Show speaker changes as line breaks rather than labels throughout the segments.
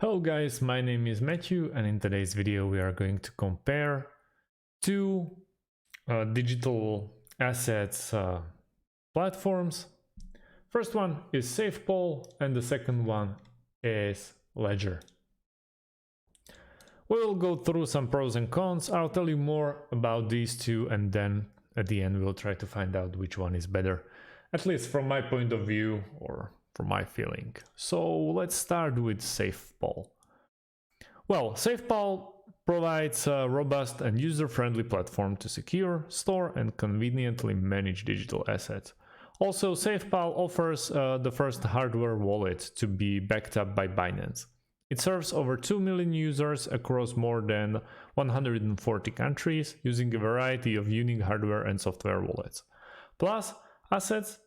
Hello guys, my name is Matthew and in today's video we are going to compare two digital assets platforms. First one is SafePal and the second one is Ledger. We will go through some pros and cons. I'll tell you more about these two and then at the end we'll try to find out which one is better, at least from my point of view or from my feeling. So let's start with SafePal. Well, SafePal provides a robust and user-friendly platform to secure, store and conveniently manage digital assets. Also, SafePal offers the first hardware wallet to be backed up by Binance. It serves over 2 million users across more than 140 countries using a variety of unique hardware and software wallets. Plus, assets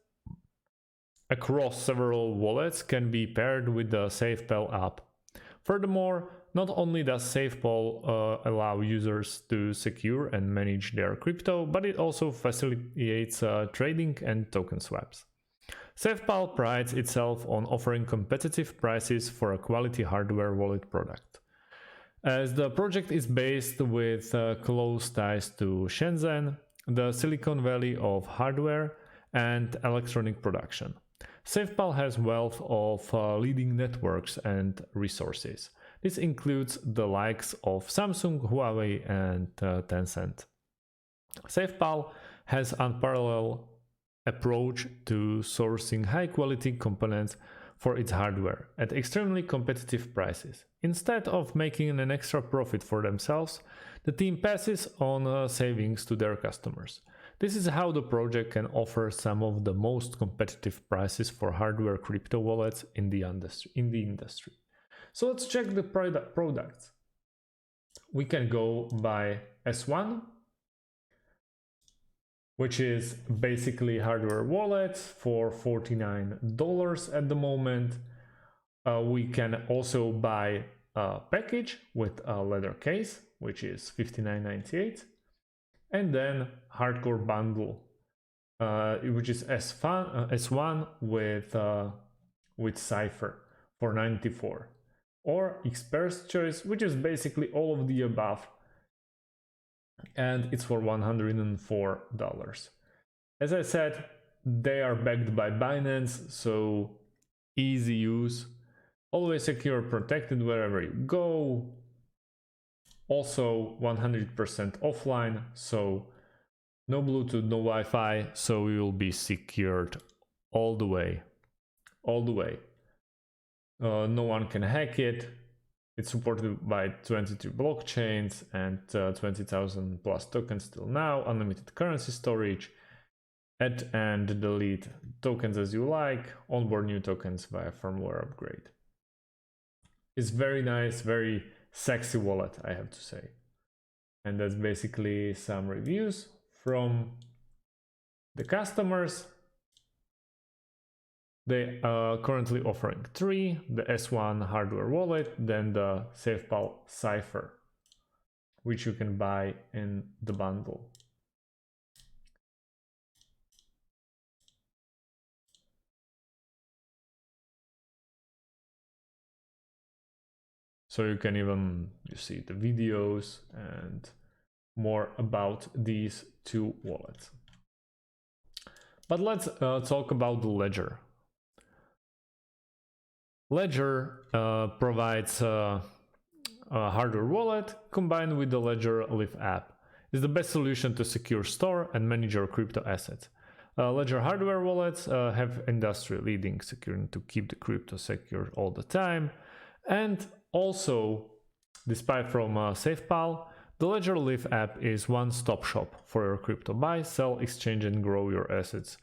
across several wallets can be paired with the SafePal app. Furthermore, not only does SafePal allow users to secure and manage their crypto, but it also facilitates trading and token swaps. SafePal prides itself on offering competitive prices for a quality hardware wallet product. As the project is based with close ties to Shenzhen, the Silicon Valley of hardware and electronic production, SafePal has wealth of leading networks and resources. This includes the likes of Samsung, Huawei and Tencent. SafePal has unparalleled approach to sourcing high-quality components for its hardware at extremely competitive prices. Instead of making an extra profit for themselves, the team passes on savings to their customers. This is how the project can offer some of the most competitive prices for hardware crypto wallets in the industry. So let's check the products. We can go by S1, which is basically hardware wallet for $49 at the moment. We can also buy a package with a leather case, which is $59.98. And then hardcore bundle, which is S1 with Cipher for $94, or Expert's Choice, which is basically all of the above, and it's for $104. As I said, they are backed by Binance, so easy use, always secure, protected wherever you go. Also 100% offline, so no Bluetooth, no Wi-Fi, so you will be secured all the way. No one can hack it. It's supported by 22 blockchains and 20,000 plus tokens till now, unlimited currency storage, add and delete tokens as you like, onboard new tokens via firmware upgrade. It's very nice, very sexy wallet, I have to say. And that's basically some reviews from the customers. They are currently offering 3, the S1 hardware wallet, then the SafePal Cipher, which you can buy in the bundle. So you can even see the videos and more about these two wallets. But let's talk about the Ledger. Ledger provides a hardware wallet combined with the Ledger Live app. It's the best solution to secure, store and manage your crypto assets. Ledger hardware wallets have industry-leading security to keep the crypto secure all the time. And also, despite from SafePal, the Ledger Live app is one-stop shop for your crypto buy, sell, exchange and grow your assets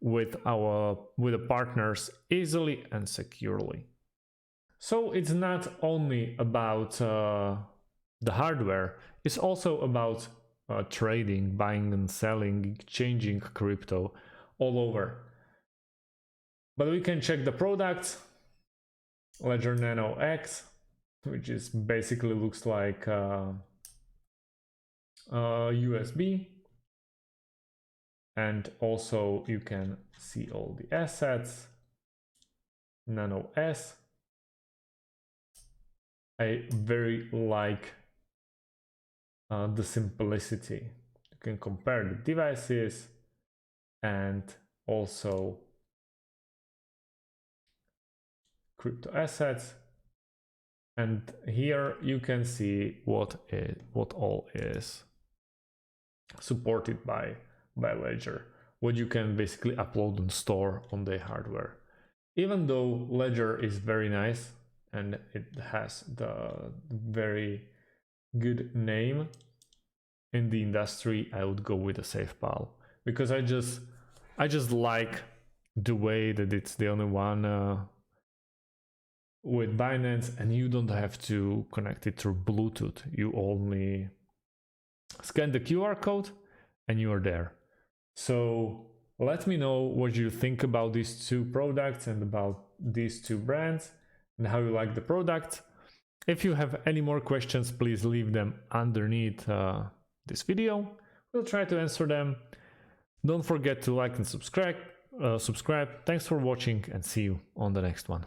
with the partners easily and securely. So it's not only about the hardware, it's also about trading, buying and selling, exchanging crypto all over. But we can check the products. Ledger Nano X, which is basically looks like USB, and also you can see all the assets. Nano S, I very like the simplicity. You can compare the devices and also crypto assets. And here you can see what all is supported by Ledger, what you can basically upload and store on the hardware. Even though Ledger is very nice and it has the very good name in the industry, I would go with a SafePal, because I just like the way that it's the only one with Binance, and you don't have to connect it through Bluetooth. You only scan the QR code and you are there. So let me know what you think about these two products and about these two brands and how you like the product. If you have any more questions, please leave them underneath this video. We'll try to answer them. Don't forget to like and subscribe. Thanks for watching, and see you on the next one.